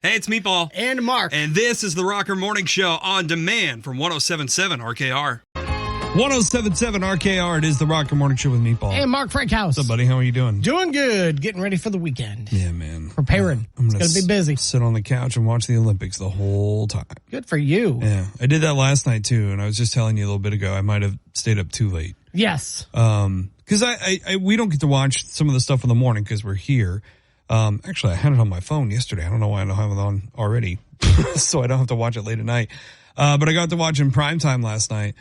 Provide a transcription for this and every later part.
Hey, it's Meatball. And Mark. And this is the Rocker Morning Show on demand from 107.7 RKR. 107.7 RKR, it is the Rocker Morning Show with Meatball. And Mark Frankhouse. What's up, buddy? How are you doing? Doing good. Getting ready for the weekend. Yeah, man. Preparing. It's going to be busy. Sit on the couch and watch the Olympics the whole time. Good for you. Yeah. I did that last night, too, and I was just telling you a little bit ago, I might have stayed up too late. Yes. Because we don't get to watch some of the stuff in the morning because we're here. Actually, I had it on my phone yesterday. I don't know why I don't have it on already, so I don't have to watch it late at night. But I got to watch in primetime last night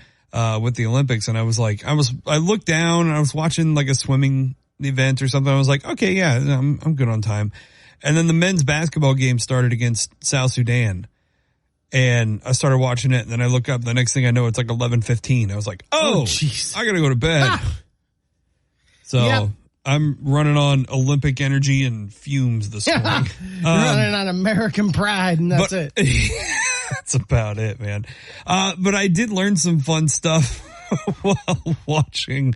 with the Olympics, and I looked down and I was watching like a swimming event or something. I was like, okay, yeah, I'm good on time. And then the men's basketball game started against South Sudan, and I started watching it. And then I look up. The next thing I know, it's like 11:15. I was like, oh, jeez, I gotta go to bed. So. Yep. I'm running on Olympic energy and fumes this morning. Running on American pride, and that's it. That's about it, man. But I did learn some fun stuff while watching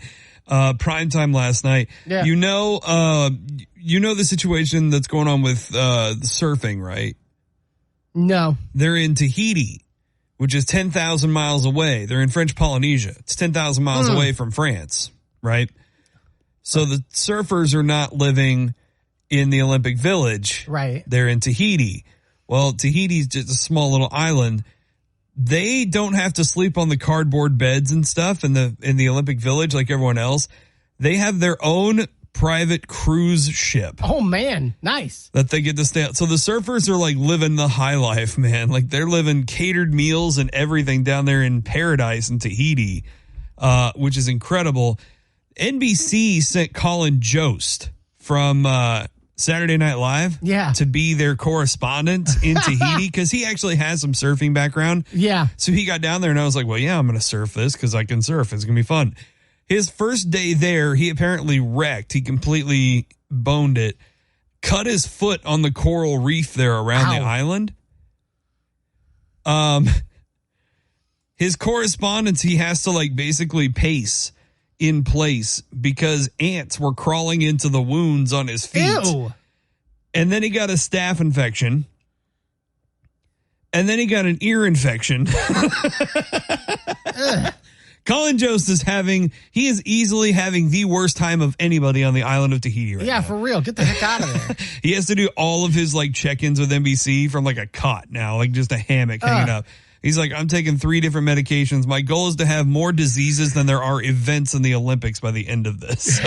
primetime last night. Yeah. You know the situation that's going on with the surfing, right? No. They're in Tahiti, which is 10,000 miles away. They're in French Polynesia. It's 10,000 miles away from France, right? So the surfers are not living in the Olympic Village. Right. They're in Tahiti. Well, Tahiti's just a small little island. They don't have to sleep on the cardboard beds and stuff in the Olympic Village like everyone else. They have their own private cruise ship. Oh, man. Nice. That they get to stay on. So the surfers are like living the high life, man. Like they're living catered meals and everything down there in paradise in Tahiti, which is incredible. NBC sent Colin Jost from Saturday Night Live to be their correspondent in Tahiti because he actually has some surfing background. Yeah. So he got down there and I was like, well, yeah, I'm going to surf this because I can surf. It's going to be fun. His first day there, he apparently wrecked. He completely boned it, cut his foot on the coral reef there around the island. His correspondence, he has to like basically pace in place because ants were crawling into the wounds on his feet. Ew. And then he got a staph infection. And then he got an ear infection. Colin Jost is easily having the worst time of anybody on the island of Tahiti right now. Yeah, for real. Get the heck out of there. He has to do all of his like check-ins with NBC from like a cot now, like just a hammock hanging up. He's like, I'm taking 3 different medications. My goal is to have more diseases than there are events in the Olympics by the end of this.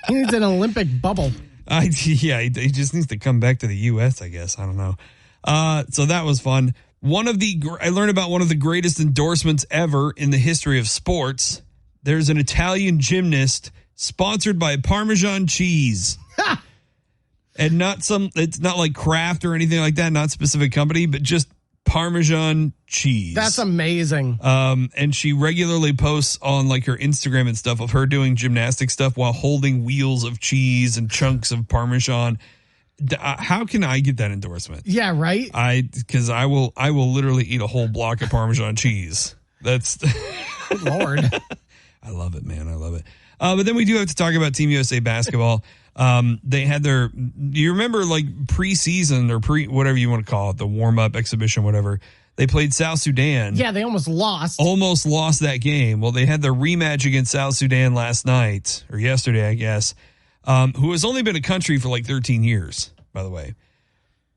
He needs an Olympic bubble. He just needs to come back to the U.S., I guess. I don't know. So that was fun. I learned about one of the greatest endorsements ever in the history of sports. There's an Italian gymnast sponsored by Parmesan cheese. And it's not like Kraft or anything like that, not specific company, but just Parmesan cheese. That's amazing. And she regularly posts on like her Instagram and stuff of her doing gymnastic stuff while holding wheels of cheese and chunks of Parmesan. How can I get that endorsement? Yeah, right. Because I will literally eat a whole block of Parmesan cheese. That's good Lord. I love it, man. I love it. But then we do have to talk about Team USA basketball. They had you remember like preseason or whatever you want to call it, the warm up exhibition, whatever. They played South Sudan. Yeah, they almost lost. Almost lost that game. Well, they had their rematch against South Sudan last night or yesterday, I guess. Who has only been a country for like 13 years, by the way.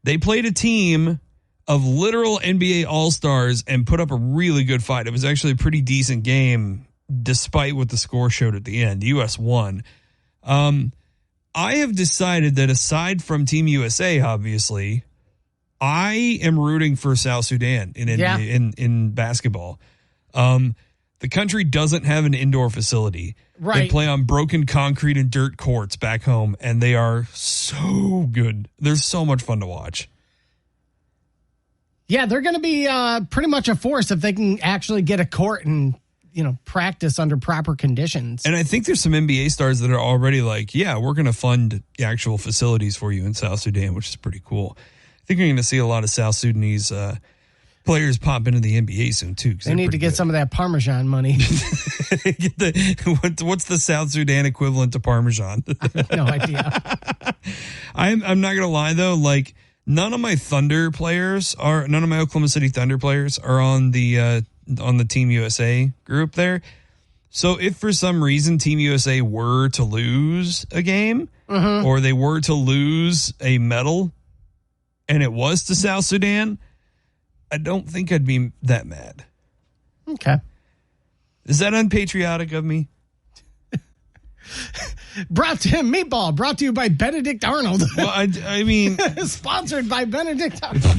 They played a team of literal NBA All-Stars and put up a really good fight. It was actually a pretty decent game, despite what the score showed at the end. The U.S. won. I have decided that aside from Team USA, obviously, I am rooting for South Sudan in NBA, in basketball. The country doesn't have an indoor facility. Right. They play on broken concrete and dirt courts back home, and they are so good. They're so much fun to watch. Yeah, they're going to be pretty much a force if they can actually get a court and, practice under proper conditions. And I think there's some NBA stars that are already like, yeah, we're going to fund the actual facilities for you in South Sudan, which is pretty cool. I think we're going to see a lot of South Sudanese players pop into the NBA soon, too. They need to get some of that Parmesan money. What's the South Sudan equivalent to Parmesan? I have no idea. I'm not going to lie, though. Like, none of my Oklahoma City Thunder players are on the Team USA group there. So if for some reason Team USA were to lose a game or they were to lose a medal and it was to South Sudan, I don't think I'd be that mad. Okay. Is that unpatriotic of me? Brought to you by Benedict Arnold. Well, I mean... Sponsored by Benedict Arnold.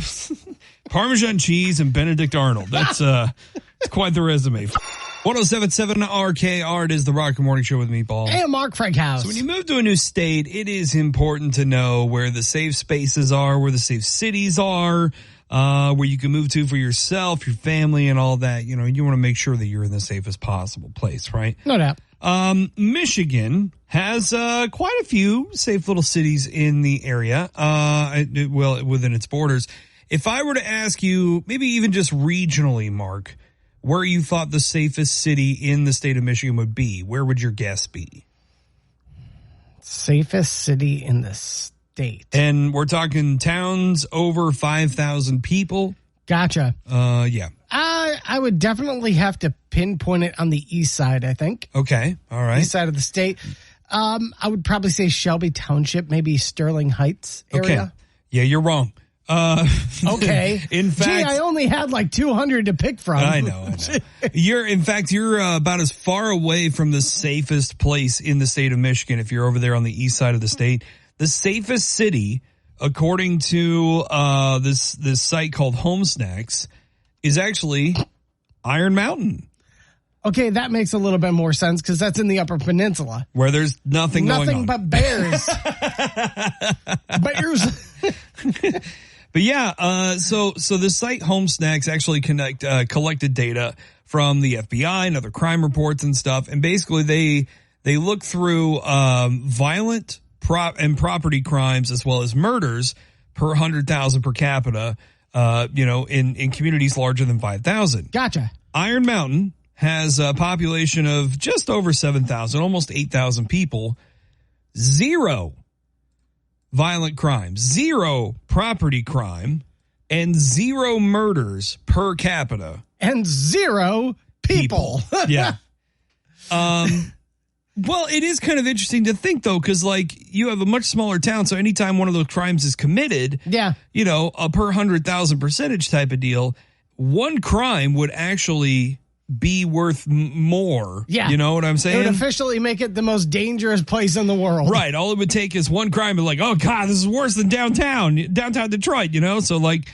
Parmesan cheese and Benedict Arnold. That's it's quite the resume. 107.7 RKR, it is the Rocker Morning Show with Meatball. And Mark Frankhouse. So when you move to a new state, it is important to know where the safe spaces are, where the safe cities are, where you can move to for yourself, your family, and all that. You know, you want to make sure that you're in the safest possible place, right? No doubt. Michigan has quite a few safe little cities in the area, within its borders. If I were to ask you, maybe even just regionally, Mark, where you thought the safest city in the state of Michigan would be, where would your guess be? Safest city in the state. And we're talking towns over 5,000 people. Gotcha. Yeah. I would definitely have to pinpoint it on the east side, I think. Okay. All right. East side of the state. I would probably say Shelby Township, maybe Sterling Heights area. Okay. Yeah, you're wrong. Okay. In fact, I only had like 200 to pick from. I know. You're about as far away from the safest place in the state of Michigan if you're over there on the east side of the state. The safest city, according to this site called Home Snacks, is actually Iron Mountain. Okay, that makes a little bit more sense because that's in the Upper Peninsula. Where there's nothing going on. Nothing but bears. Bears. But yeah, so the site Home Snacks actually collected data from the FBI and other crime reports and stuff, and basically they look through violent and property crimes as well as murders per 100,000 per capita, in communities larger than 5,000. Gotcha. Iron Mountain has a population of just over 7,000, almost 8,000 people. 0 violent crime, 0 property crime, and 0 murders per capita. And 0 people. Yeah. Well, it is kind of interesting to think, though, because, like, you have a much smaller town, so anytime one of those crimes is committed, yeah, a per 100,000 percentage type of deal, one crime would actually be worth more. Yeah. You know what I'm saying? It would officially make it the most dangerous place in the world. Right. All it would take is one crime and like, oh God, this is worse than downtown Detroit, So like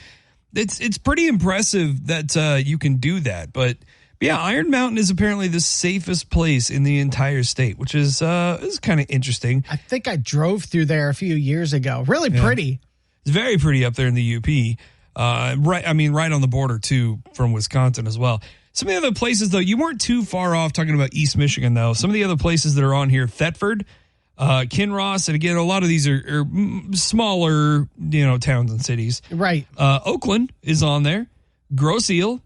it's pretty impressive that you can do that. But yeah, Iron Mountain is apparently the safest place in the entire state, which is kind of interesting. I think I drove through there a few years ago. Really pretty. It's very pretty up there in the UP. Right on the border too from Wisconsin as well. Some of the other places, though, you weren't too far off talking about East Michigan, though. Some of the other places that are on here, Thetford, Kinross, and again, a lot of these are smaller, towns and cities. Right. Oakland is on there. Grosse Ile,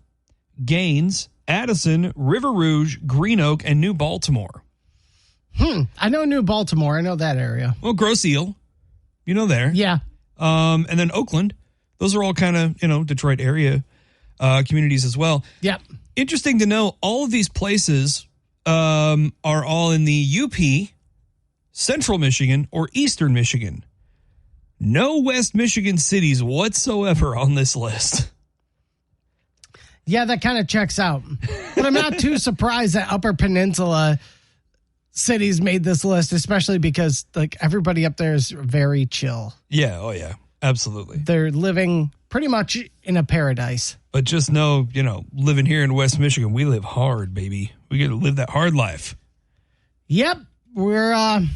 Gaines, Addison, River Rouge, Green Oak, and New Baltimore. I know New Baltimore. I know that area. Well, Grosse Ile, there. Yeah. And then Oakland. Those are all kind of, Detroit area communities as well. Yep. Interesting to know, all of these places are all in the UP, Central Michigan, or Eastern Michigan. No West Michigan cities whatsoever on this list. Yeah, that kind of checks out. But I'm not too surprised that Upper Peninsula cities made this list, especially because like everybody up there is very chill. Yeah, oh yeah, absolutely. They're living pretty much in a paradise. But just know, living here in West Michigan, we live hard, baby. We get to live that hard life. Yep, we're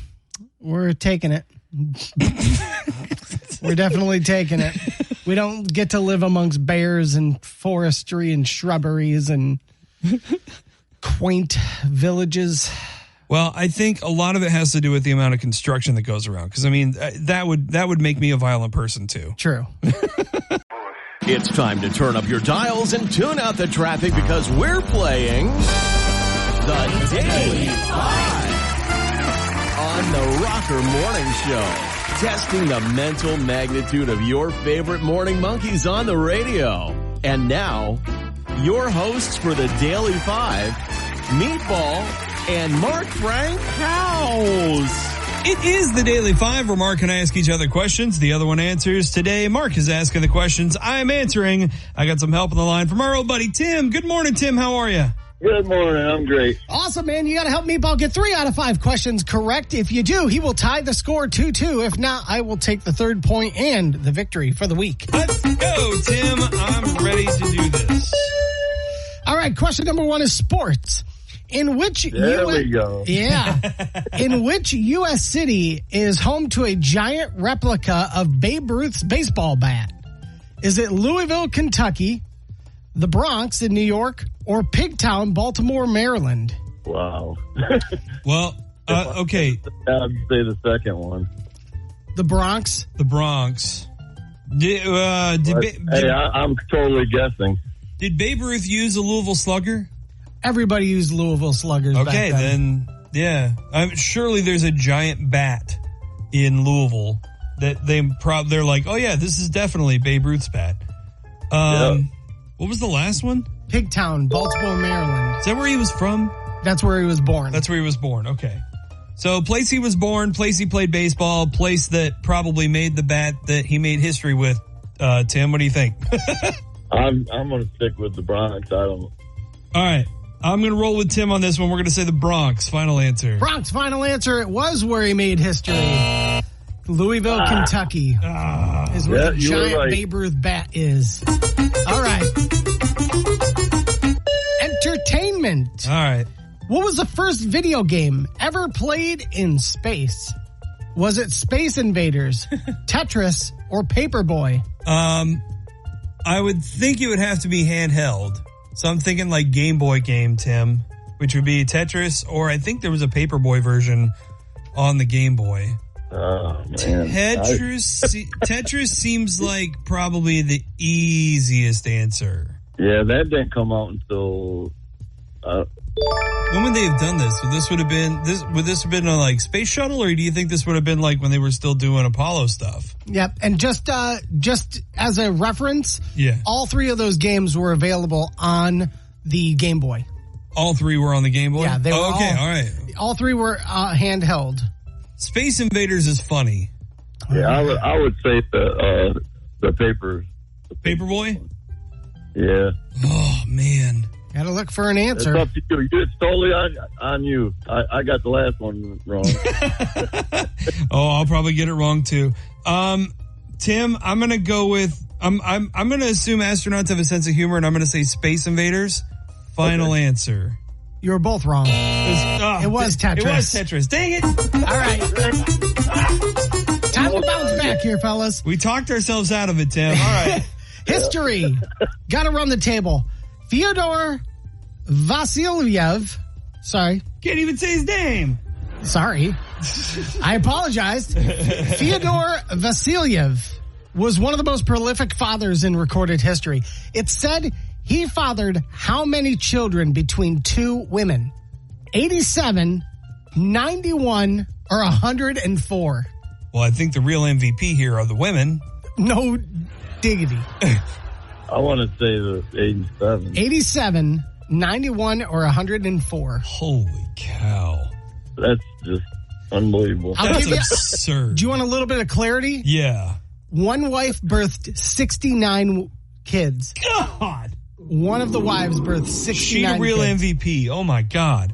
taking it. We're definitely taking it. We don't get to live amongst bears and forestry and shrubberies and quaint villages. Well, I think a lot of it has to do with the amount of construction that goes around. Because, that would make me a violent person, too. True. It's time to turn up your dials and tune out the traffic because we're playing the Daily Five on the Rocker Morning Show. testing the mental magnitude of your favorite morning monkeys on the radio. And now, your hosts for the Daily 5, Meatball and Mark Frank House. It is the Daily 5 where Mark and I ask each other questions. The other one answers. Today, Mark is asking the questions. I am answering. I got some help on the line from our old buddy, Tim. Good morning, Tim. How are you? Good morning. I'm great. Awesome, man. You got to help Meatball get 3 out of 5 questions correct. If you do, he will tie the score 2-2. If not, I will take the 3rd point and the victory for the week. Let's go, Tim. I'm ready to do this. All right. Question number 1 is sports. In which we go. Yeah. In which U.S. city is home to a giant replica of Babe Ruth's baseball bat? Is it Louisville, Kentucky, the Bronx in New York, or Pigtown, Baltimore, Maryland? Wow. Well, okay. I'd say the second one. The Bronx? The Bronx. I'm totally guessing. Did Babe Ruth use a Louisville Slugger? Everybody used Louisville Sluggers Okay, back then. yeah. Surely there's a giant bat in Louisville that they're like, oh yeah, this is definitely Babe Ruth's bat. Yeah. What was the last one? Pigtown, Baltimore, Maryland. Is that where he was from? That's where he was born. That's where he was born. Okay. So place he was born, place he played baseball, place that probably made the bat that he made history with. Tim, what do you think? I'm going to stick with the Bronx. All right. I'm going to roll with Tim on this one. We're going to say the Bronx. Final answer. Bronx, final answer. It was where he made history. Louisville, Kentucky is where the giant Babe Ruth bat is. All right. Entertainment. All right. What was the first video game ever played in space? Was it Space Invaders, Tetris, or Paperboy? I would think it would have to be handheld. So I'm thinking like Game Boy game, Tim, which would be Tetris, or I think there was a Paperboy version on the Game Boy. Oh, man. Tetris seems like probably the easiest answer. Yeah, that didn't come out until... When would they have done this? Would this have been a like space shuttle, or do you think this would have been like when they were still doing Apollo stuff? Yep. And just as a reference, yeah, all 3 of those games were available on the Game Boy. All 3 were on the Game Boy? Yeah, they were all right. All 3 were handheld. Space Invaders is funny. Yeah, I would say the Paperboy? Yeah. Oh, man. Got to look for an answer. It's up to you. It's totally on you. I got the last one wrong. Oh, I'll probably get it wrong too. Tim, I'm gonna go with I'm gonna assume astronauts have a sense of humor, and I'm gonna say Space Invaders. Final answer. You were both wrong. It was Tetris. It was Tetris. Dang it! All right. Time to bounce back here, fellas. We talked ourselves out of it, Tim. All right. History. Got to run the table. Fyodor Vasilyev. Sorry. Can't even say his name. Sorry. I apologized. Fyodor Vasilyev was one of the most prolific fathers in recorded history. It's said he fathered how many children between 2 women? 87, 91, or 104? Well, I think the real MVP here are the women. No diggity. I want to say the 87. 87, 91, or 104? Holy cow. That's just unbelievable. That's absurd. Do you want a little bit of clarity? Yeah. One wife birthed 69 kids. God. One of the wives birthed 69 She the real kids. MVP. Oh, my God.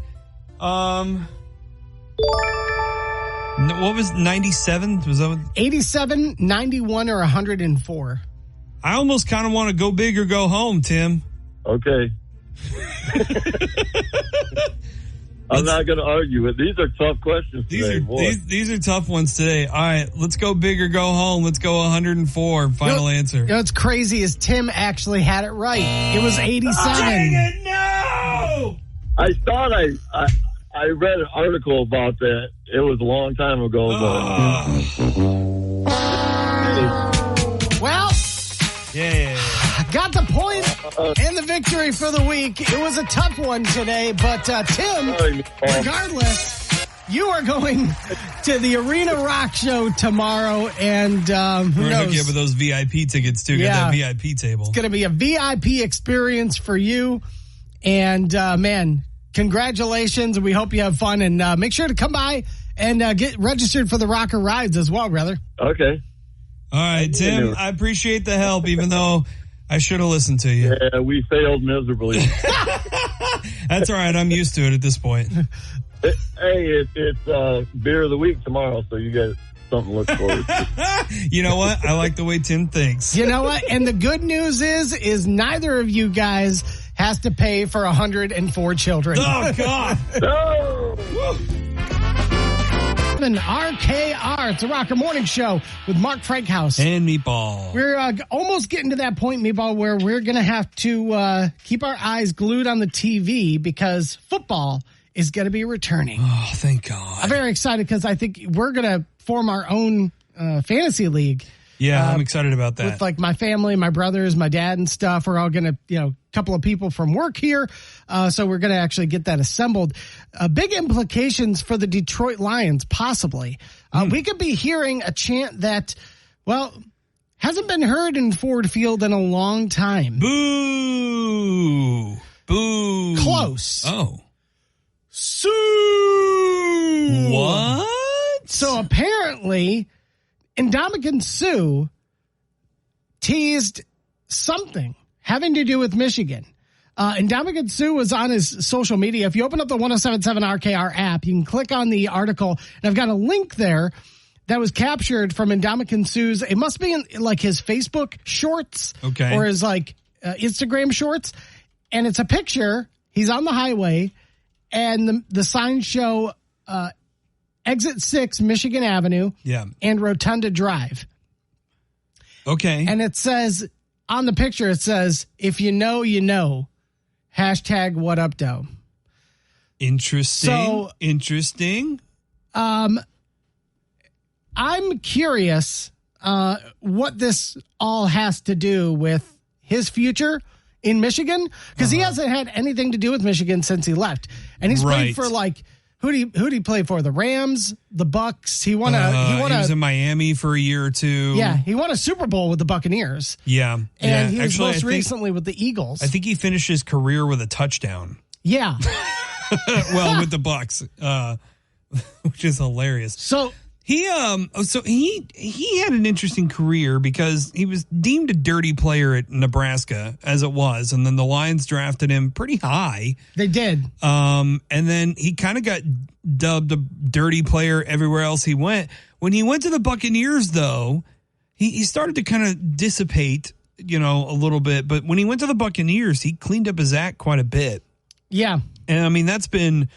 What was 97? Was that 87, 91, or 104? I almost kind of want to go big or go home, Tim. Okay. I'm not going to argue it. These are tough questions today, boy. These are tough ones today. All right, let's go big or go home. Let's go 104. Final answer. You know what's crazy is Tim actually had it right. It was 87. Dang it, no! I thought I read an article about that. It was a long time ago. Well, yeah. got the point and the victory for the week. It was a tough one today, but Tim, regardless, you are going to the Arena Rock show tomorrow, and who We're going to hook knows? you up with those VIP tickets, too. Yeah. Get that VIP table. It's going to be a VIP experience for you. And, man, congratulations. We hope you have fun. And make sure to come by and get registered for the Rocker Rides as well, brother. Okay. All right, Tim, I appreciate the help, even though I should have listened to you. Yeah, we failed miserably. That's all right. I'm used to it at this point. Hey, it's beer of the week tomorrow, so you got something to look forward to. You know what? I like the way Tim thinks. You know what? And the good news is neither of you guys has to pay for 104 children. Oh, God. No! And RKR, it's a Rocker Morning Show with Mark Frankhouse. And Meatball. We're almost getting to that point, Meatball, where we're going to have to keep our eyes glued on the TV because football is going to be returning. Oh, thank God. I'm very excited because I think we're going to form our own fantasy league. Yeah, I'm excited about that. With like my family, my brothers, my dad and stuff. We're all going to, a couple of people from work here. So we're going to actually get that assembled. Big implications for the Detroit Lions, possibly. We could be hearing a chant that, well, hasn't been heard in Ford Field in a long time. Boo. Boo. Close. Oh. Sue. What? So apparently, Ndamukong Suh teased something having to do with Michigan. Ndamukong Suh was on his social media. If you open up the 1077 RKR app, you can click on the article, and I've got a link there that was captured from Ndamukong Suh's. It must be in like his Facebook shorts, Okay, or his like Instagram shorts, and it's a picture. He's on the highway, and the signs show Exit 6 Michigan Avenue, yeah, and Rotunda Drive. Okay, And it says on the picture, it says, "If you know, you know." Hashtag what up, doe. interesting. So- Interesting. I'm curious what this all has to do with his future in Michigan, because he hasn't had anything to do with Michigan since he left, and he's Right. played for like who'd he play for? The Rams, the Bucks. He won He a was in Miami for a year or two. yeah, he won a Super Bowl with the Buccaneers, Yeah. and yeah. he was Actually, most recently with the Eagles. I think he finished his career with a touchdown. Yeah. Well, with the Bucks, which is hilarious. So He he had an interesting career because he was deemed a dirty player at Nebraska as it was, and then the Lions drafted him pretty high. they did. And then he kind of got dubbed a dirty player everywhere else he went. When he went to the Buccaneers, though, he started to kind of dissipate, a little bit. But when he went to the Buccaneers, he cleaned up his act quite a bit. Yeah. And I mean, that's been,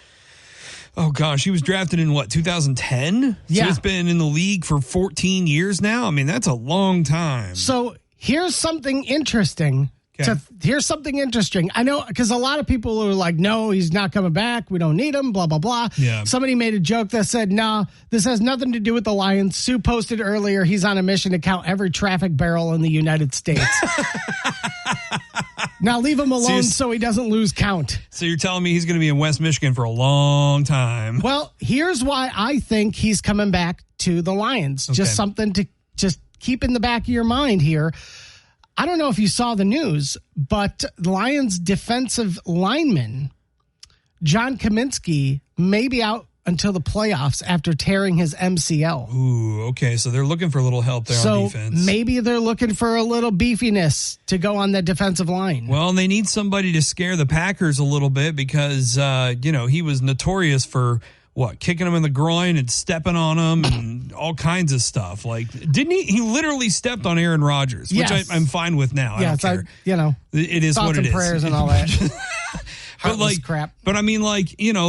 oh gosh, he was drafted in 2010? Yeah. So he's been in the league for 14 years now. I mean, that's a long time. So here's something interesting. Okay. Here's something interesting. I know because a lot of people are like, no, he's not coming back. We don't need him, blah, blah, blah. Yeah. Somebody made a joke that said, nah, this has nothing to do with the Lions. Sue posted earlier he's on a mission to count every traffic barrel in the United States. Now leave him alone so he doesn't lose count. So you're telling me he's going to be in West Michigan for a long time. Well, here's why I think he's coming back to the Lions. Okay. Just something to just keep in the back of your mind here. I don't know if you saw the news, but Lions defensive lineman John Kaminsky may be out until the playoffs after tearing his MCL. Ooh, okay. So they're looking for a little help there on So defense. maybe they're looking for a little beefiness to go on that defensive line. Well, and they need somebody to scare the Packers a little bit because, he was notorious for kicking him in the groin and stepping on him and all kinds of stuff. Like, didn't he? He literally stepped on Aaron Rodgers, which Yes. I'm fine with now. I don't care. It is thoughts what it and is. prayers and all that. But Heartless crap. But I mean,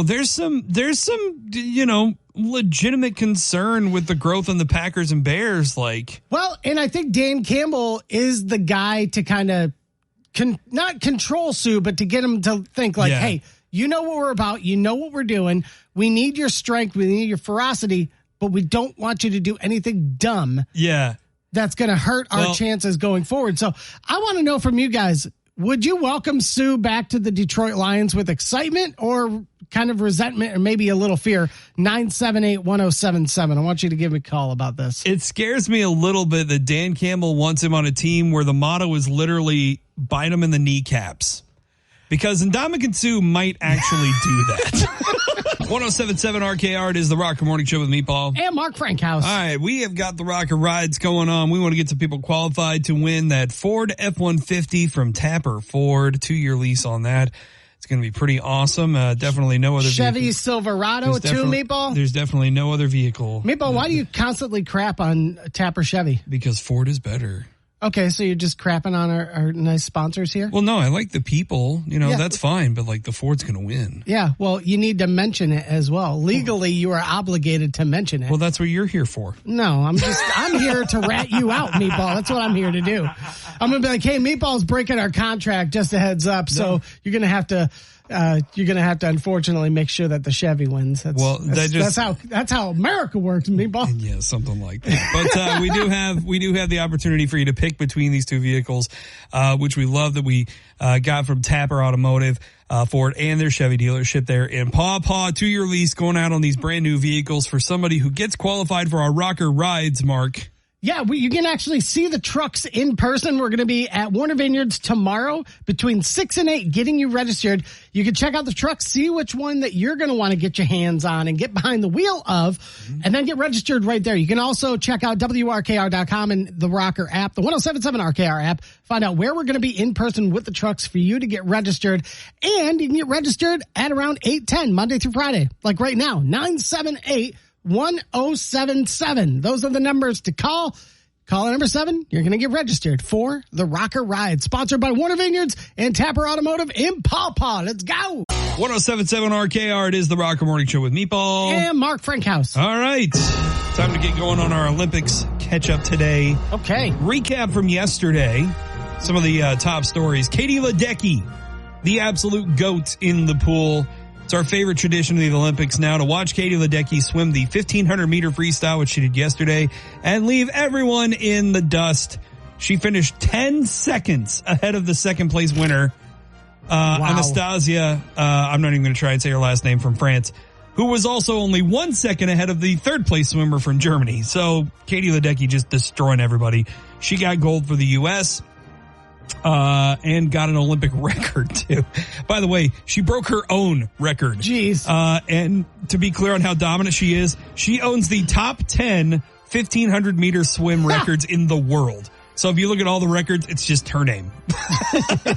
there's some, legitimate concern with the growth in the Packers and Bears. Well, and I think Dan Campbell is the guy to kind of not control Sue, but to get him to think Yeah. hey, you know what we're about. You know what we're doing. We need your strength. We need your ferocity, but we don't want you to do anything dumb yeah. that's going to hurt our chances going forward. So I want to know from you guys, would you welcome Sue back to the Detroit Lions with excitement, or kind of resentment or maybe a little fear, 978-1077. I want you to give me a call about this. It scares me a little bit that Dan Campbell wants him on a team where the motto is literally bite him in the kneecaps. Because Ndamukong Suh might actually do that. 1077 RKR, it is the Rocker Morning Show with Meatball. And Mark Frankhouse. All right, we have got the Rocker Rides going on. We want to get some people qualified to win that Ford F-150 from Tapper Ford. 2-year lease on that. It's going to be pretty awesome. Definitely no other Chevy vehicle. Silverado too, Meatball? There's definitely no other vehicle. Meatball, why do you constantly crap on Tapper Chevy? Because Ford is better. Okay, so you're just crapping on our nice sponsors here? Well, no, I like the people. Yeah. That's fine, but like the Ford's going to win. Yeah, well, you need to mention it as well. Legally, you are obligated to mention it. Well, that's what you're here for. No, I'm here to rat you out, Meatball. That's what I'm here to do. I'm going to be like, hey, Meatball's breaking our contract, just a heads up. So you're going to have to unfortunately make sure that the Chevy wins. That's how America works, Meatball. Yeah, something like that. But we do have the opportunity for you to pick between these two vehicles, which we love that we got from Tapper Automotive, Ford and their Chevy dealership there in Paw Paw. 2-year lease going out on these brand new vehicles for somebody who gets qualified for our Rocker Rides, Mark. Yeah, you can actually see the trucks in person. We're going to be at Warner Vineyards tomorrow between 6 and 8 getting you registered. You can check out the trucks, see which one that you're going to want to get your hands on and get behind the wheel of, and then get registered right there. You can also check out WRKR.com and the Rocker app, the 1077 RKR app. Find out where we're going to be in person with the trucks for you to get registered. And you can get registered at around 8:10 Monday through Friday. Like right now, 978-1077. Those are the numbers to call. Call number 7. You're going to get registered for the Rocker Ride, sponsored by Warner Vineyards and Tapper Automotive in Paw Paw. Let's go. 1077 RKR, it is the Rocker Morning Show with Meatball. And Mark Frankhouse. All right. Time to get going on our Olympics catch-up today. Okay. Recap from yesterday. Some of the top stories. Katie Ledecky, the absolute GOAT in the pool. It's our favorite tradition of the Olympics now to watch Katie Ledecky swim the 1,500-meter freestyle, which she did yesterday, and leave everyone in the dust. She finished 10 seconds ahead of the second-place winner, Wow. Anastasia, I'm not even going to try and say her last name, from France, who was also only 1 second ahead of the third-place swimmer from Germany. So Katie Ledecky just destroying everybody. She got gold for the U.S., and got an Olympic record too. By the way, she broke her own record. Jeez. And to be clear on how dominant she is, she owns the top 10 1,500 meter swim records in the world. So if you look at all the records, it's just her name.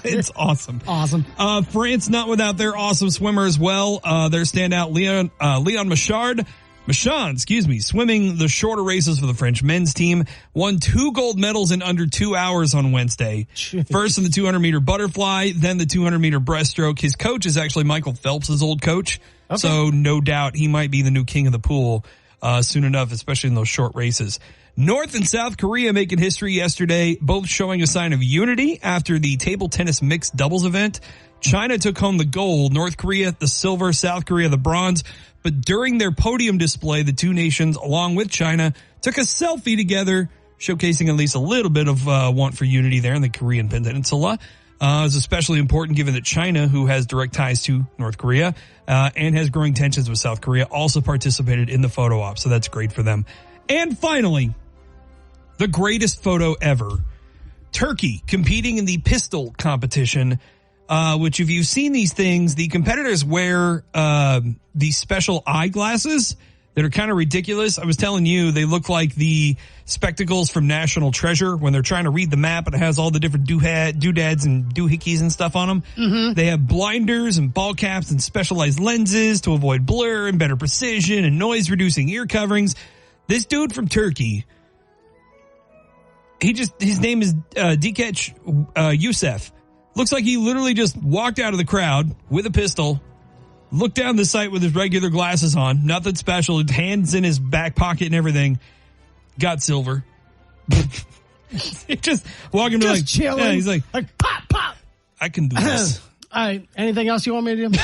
It's awesome. Awesome. France not without their awesome swimmer as well. Their standout Leon Michon, swimming the shorter races for the French men's team, won 2 gold medals in under 2 hours on Wednesday. First in the 200-meter butterfly, then the 200-meter breaststroke. His coach is actually Michael Phelps' old coach, okay. So no doubt he might be the new king of the pool soon enough, especially in those short races. North and South Korea making history yesterday, both showing a sign of unity after the table tennis mixed doubles event. China took home the gold, North Korea the silver, South Korea the bronze. But during their podium display, the two nations, along with China, took a selfie together, showcasing at least a little bit of want for unity there in the Korean Peninsula. It's especially important given that China, who has direct ties to North Korea and has growing tensions with South Korea, also participated in the photo op. So that's great for them. And finally, the greatest photo ever. Turkey competing in the pistol competition. Which if you've seen these things, the competitors wear these special eyeglasses that are kind of ridiculous. I was telling you, they look like the spectacles from National Treasure when they're trying to read the map and it has all the different doodads and doohickeys and stuff on them. Mm-hmm. They have blinders and ball caps and specialized lenses to avoid blur and better precision and noise-reducing ear coverings. This dude from Turkey, his name is Dikeç Youssef. Looks like he literally just walked out of the crowd with a pistol, looked down the sight with his regular glasses on, nothing special, hands in his back pocket and everything, got silver. Just walking just like chilling. Yeah, he's like pop, pop. I can do this. All right. Anything else you want me to do?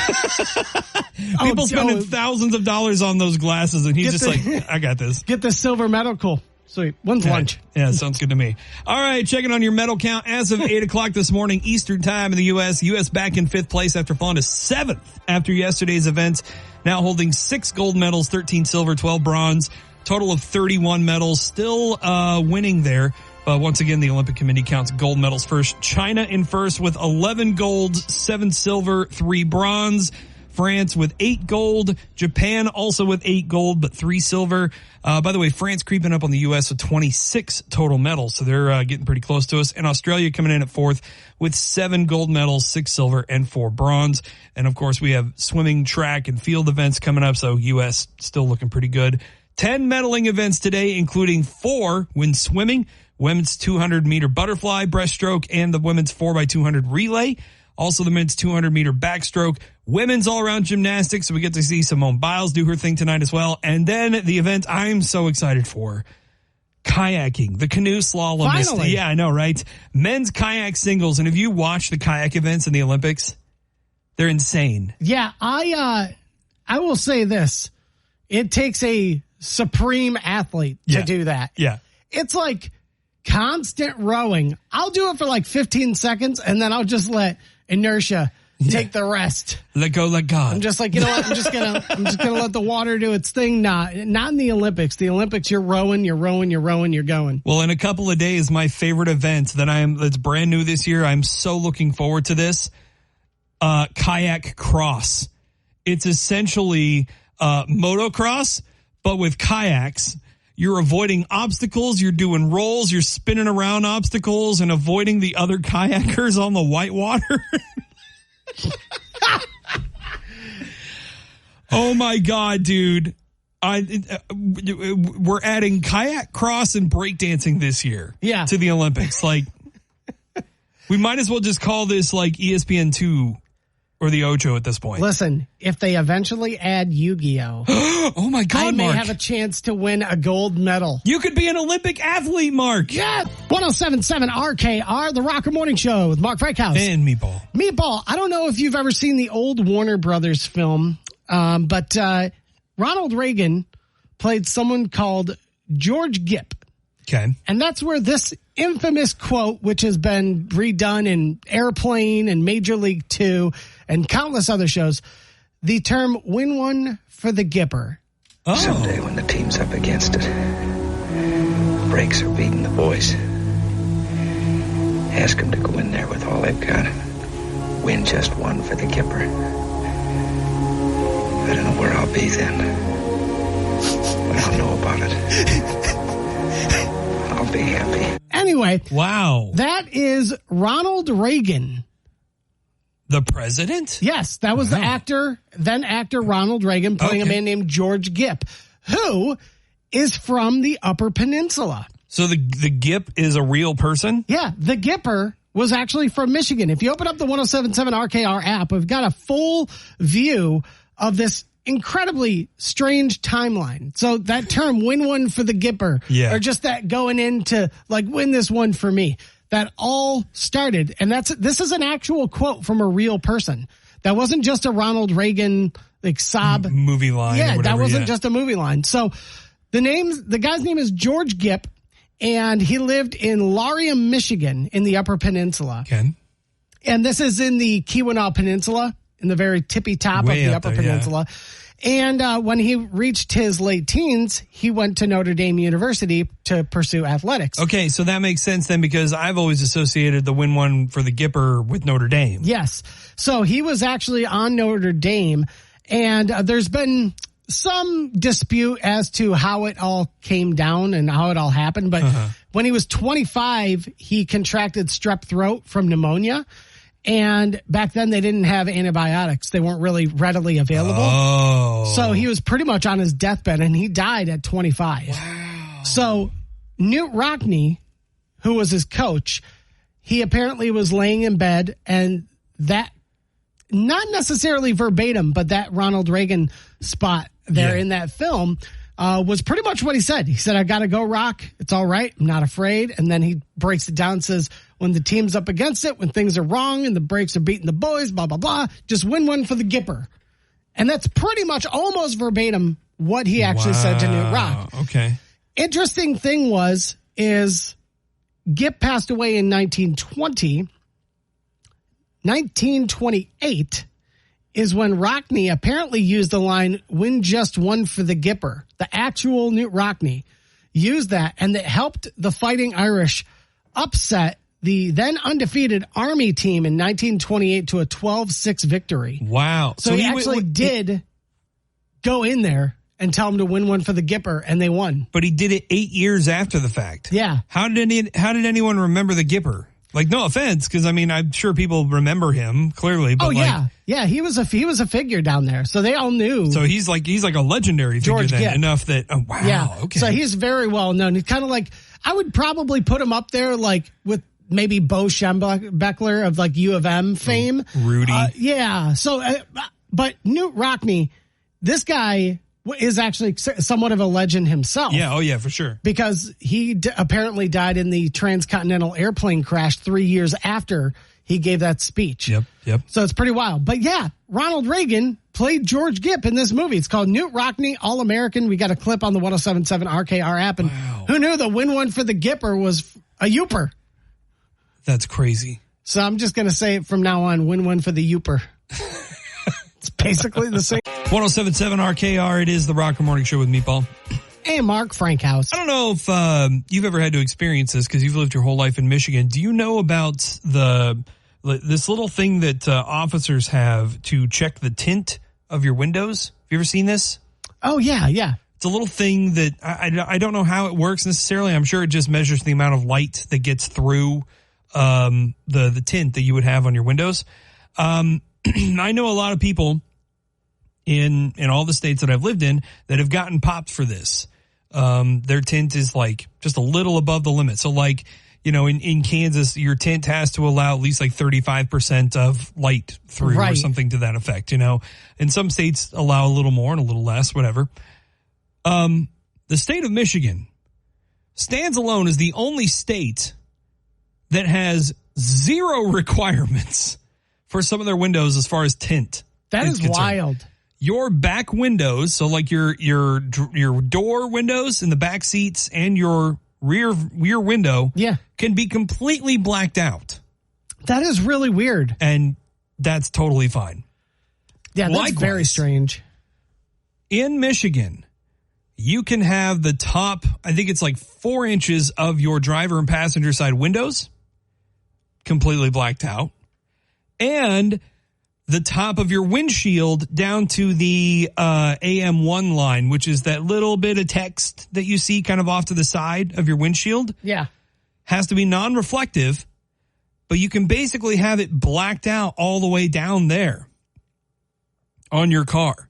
People spending thousands of dollars on those glasses, and he's just like, I got this. Get the silver medal. Cool. Sweet. When's lunch? Yeah, sounds good to me. All right, checking on your medal count as of 8 o'clock this morning, Eastern time in the U.S. U.S. back in 5th place after falling to 7th after yesterday's events. Now holding 6 gold medals, 13 silver, 12 bronze, total of 31 medals. Still winning there. But once again, the Olympic Committee counts gold medals first. China in first with 11 gold, 7 silver, 3 bronze. France with 8 gold. Japan also with 8 gold, but 3 silver. By the way, France creeping up on the U.S. with 26 total medals. So they're getting pretty close to us. And Australia coming in at 4th with 7 gold medals, 6 silver, and 4 bronze. And of course, we have swimming, track, and field events coming up. So U.S. still looking pretty good. 10 medaling events today, including 4 when swimming, women's 200-meter butterfly, breaststroke, and the women's 4x200 relay. Also the men's 200-meter backstroke, women's all-around gymnastics. So we get to see Simone Biles do her thing tonight as well. And then the event I'm so excited for, kayaking, the canoe slalom. Finally. Yeah, I know, right? Men's kayak singles. And have you watched the kayak events in the Olympics? They're insane. Yeah, I will say this. It takes a supreme athlete to do that. Yeah. It's like constant rowing. I'll do it for like 15 seconds and then I'll just let inertia take the rest. Let go, let God. I'm just like, you know what? I'm just gonna let the water do its thing. Not in the Olympics. The Olympics, you're rowing, you're going. Well, in a couple of days, my favorite event that's brand new this year. I'm so looking forward to this. Kayak cross. It's essentially motocross, but with kayaks. You're avoiding obstacles, you're doing rolls, you're spinning around obstacles and avoiding the other kayakers on the whitewater. Oh my God, dude. We're adding kayak cross and breakdancing this year to the Olympics. Like, we might as well just call this like ESPN2 or the Ocho at this point. Listen, if they eventually add Yu-Gi-Oh! Oh my God, I may Mark. have a chance to win a gold medal. You could be an Olympic athlete, Mark. Yeah. 107.7 RKR, the Rocker Morning Show with Mark Frankhouse. And Meatball. Meatball, I don't know if you've ever seen the old Warner Brothers film, but Ronald Reagan played someone called George Gipp. Okay. And that's where this infamous quote, which has been redone in Airplane and Major League 2 and countless other shows, the term win one for the Gipper. Oh. Someday when the team's up against it, the brakes are beating the boys. Ask them to go in there with all they've got. Win just one for the Gipper. I don't know where I'll be then. But I'll know about it. I'll be happy. Anyway. Wow. That is Ronald Reagan. The president? Yes, that was the actor Ronald Reagan playing a man named George Gipp, who is from the Upper Peninsula. So the Gipp is a real person? Yeah, the Gipper was actually from Michigan. If you open up the 107.7 RKR app, we've got a full view of this incredibly strange timeline. So that term, win one for the Gipper, or just that going into like, win this one for me, that all started. And this is an actual quote from a real person. That wasn't just a Ronald Reagan like sob movie line. Yeah, or whatever, that wasn't just a movie line. So the guy's name is George Gipp, and he lived in Laurium, Michigan in the Upper Peninsula. Okay. And this is in the Keweenaw Peninsula, in the very tippy top of the Upper Peninsula. And when he reached his late teens, he went to Notre Dame University to pursue athletics. Okay, so that makes sense then, because I've always associated the win one for the Gipper with Notre Dame. Yes. So he was actually on Notre Dame, and there's been some dispute as to how it all came down and how it all happened. But when he was 25, he contracted strep throat from pneumonia. And back then they didn't have antibiotics. They weren't really readily available. Oh. So he was pretty much on his deathbed, and he died at 25. Wow. So Knute Rockne, who was his coach, he apparently was laying in bed, and that, not necessarily verbatim, but that Ronald Reagan spot there in that film was pretty much what he said. He said, I got to go, Rock. It's all right. I'm not afraid. And then he breaks it down and says, when the team's up against it, when things are wrong and the brakes are beating the boys, blah, blah, blah, just win one for the Gipper. And that's pretty much almost verbatim what he actually said to Knute Rock. Okay. Interesting thing is Gipp passed away in 1920. 1928 is when Rockne apparently used the line, "Win just one for the Gipper." The actual Knute Rockne used that, and it helped the Fighting Irish upset the then undefeated Army team in 1928 to a 12-6 victory. Wow. So he actually did go in there and tell them to win one for the Gipper, and they won. But he did it 8 years after the fact. Yeah. How did anyone remember the Gipper? Like, no offense, because I mean, I'm sure people remember him clearly. But yeah. He was a figure down there, so they all knew. So he's like a legendary figure George then, Gipp. enough that okay. So he's very well known. He's kind of like, I would probably put him up there like with maybe Bo Schembechler of like U of M fame, Rudy. So, but Knute Rockne, this guy is actually somewhat of a legend himself. Yeah, oh yeah, for sure. Because he apparently died in the transcontinental airplane crash 3 years after he gave that speech. Yep. So it's pretty wild. But yeah, Ronald Reagan played George Gipp in this movie. It's called Knute Rockne, All-American. We got a clip on the 107.7 RKR app. And who knew the win one for the Gipper was a Youper? That's crazy. So I'm just going to say it from now on, win one for the Youper. It's basically the same. 107.7 RKR, it is the Rocker Morning Show with Meatball. And Mark Frankhouse. I don't know if you've ever had to experience this because you've lived your whole life in Michigan. Do you know about this little thing that officers have to check the tint of your windows? Have you ever seen this? Oh, yeah. It's a little thing that I don't know how it works necessarily. I'm sure it just measures the amount of light that gets through the tint that you would have on your windows. I know a lot of people in all the states that I've lived in that have gotten popped for this. Their tint is like just a little above the limit. So like, you know, in Kansas, your tint has to allow at least like 35% of light through or something to that effect, you know. And some states allow a little more and a little less, whatever. The state of Michigan stands alone as the only state that has zero requirements for some of their windows as far as tint. That is concerned. wild. Your back windows, so like your door windows in the back seats and your rear window, can be completely blacked out. That is really weird. And that's totally fine. Yeah, that's very strange. In Michigan, you can have the top, I think it's like 4 inches of your driver and passenger side windows completely blacked out. And the top of your windshield down to the AM1 line, which is that little bit of text that you see kind of off to the side of your windshield. Yeah. Has to be non-reflective, but you can basically have it blacked out all the way down there on your car.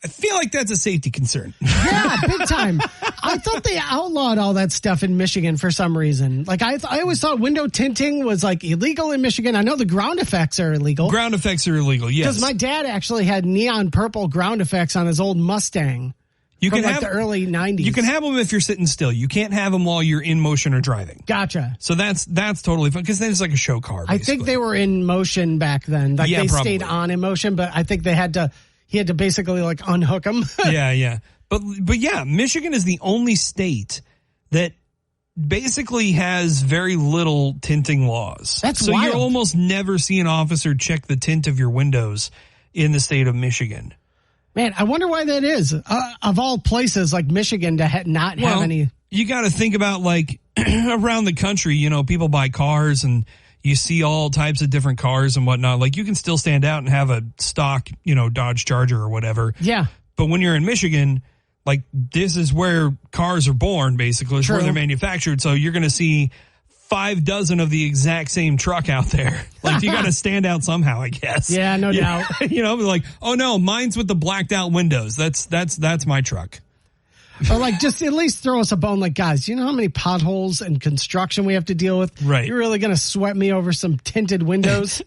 I feel like that's a safety concern. Yeah, big time. I thought they outlawed all that stuff in Michigan for some reason. Like I always thought window tinting was like illegal in Michigan. I know the ground effects are illegal. Ground effects are illegal, yes. Because my dad actually had neon purple ground effects on his old Mustang. You from can like have the early 90s. You can have them if you're sitting still. You can't have them while you're in motion or driving. Gotcha. So that's totally fine because then it's like a show car. Basically. I think they were in motion back then. Like they probably stayed on in motion, but I think they had to. He had to basically like unhook them. Yeah. But yeah, Michigan is the only state that basically has very little tinting laws. That's so wild. You almost never see an officer check the tint of your windows in the state of Michigan. Man, I wonder why that is. Of all places, like Michigan to not have any. You got to think about like around the country, you know, people buy cars and you see all types of different cars and whatnot. Like you can still stand out and have a stock, you know, Dodge Charger or whatever. Yeah. But when you're in Michigan, like this is where cars are born, basically. It's where they're manufactured. So you're going to see 6 of the exact same truck out there. Like you got to stand out somehow, I guess. Yeah, no doubt. You know, like, oh no, mine's with the blacked out windows. That's my truck. Or like just at least throw us a bone like, guys, you know how many potholes and construction we have to deal with? Right. You're really going to sweat me over some tinted windows?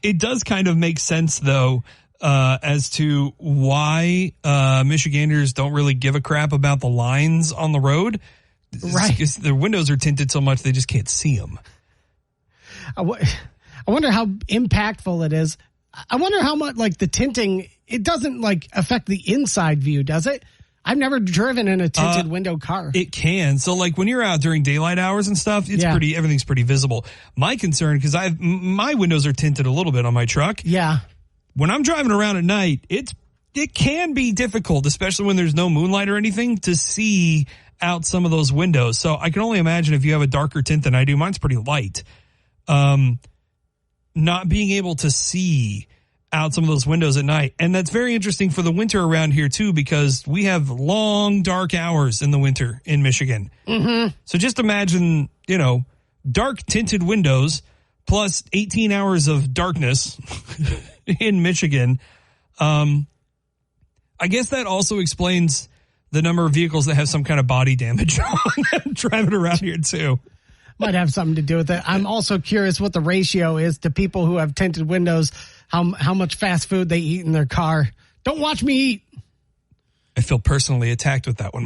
It does kind of make sense though, as to why Michiganders don't really give a crap about the lines on the road. Right. Because their windows are tinted so much they just can't see them. I wonder how impactful it is. I wonder how much like the tinting, it doesn't like affect the inside view, does it? I've never driven in a tinted window car. It can. So like when you're out during daylight hours and stuff, it's everything's pretty visible. My concern, because my windows are tinted a little bit on my truck. Yeah. When I'm driving around at night, it can be difficult, especially when there's no moonlight or anything, to see out some of those windows. So I can only imagine if you have a darker tint than I do. Mine's pretty light. Not being able to see out some of those windows at night. And that's very interesting for the winter around here too, because we have long dark hours in the winter in Michigan. Mm-hmm. So just imagine, dark tinted windows plus 18 hours of darkness in Michigan. I guess that also explains the number of vehicles that have some kind of body damage on them driving around here too. Might have something to do with it. I'm also curious what the ratio is to people who have tinted windows, how much fast food they eat in their car. Don't watch me eat. I feel personally attacked with that one.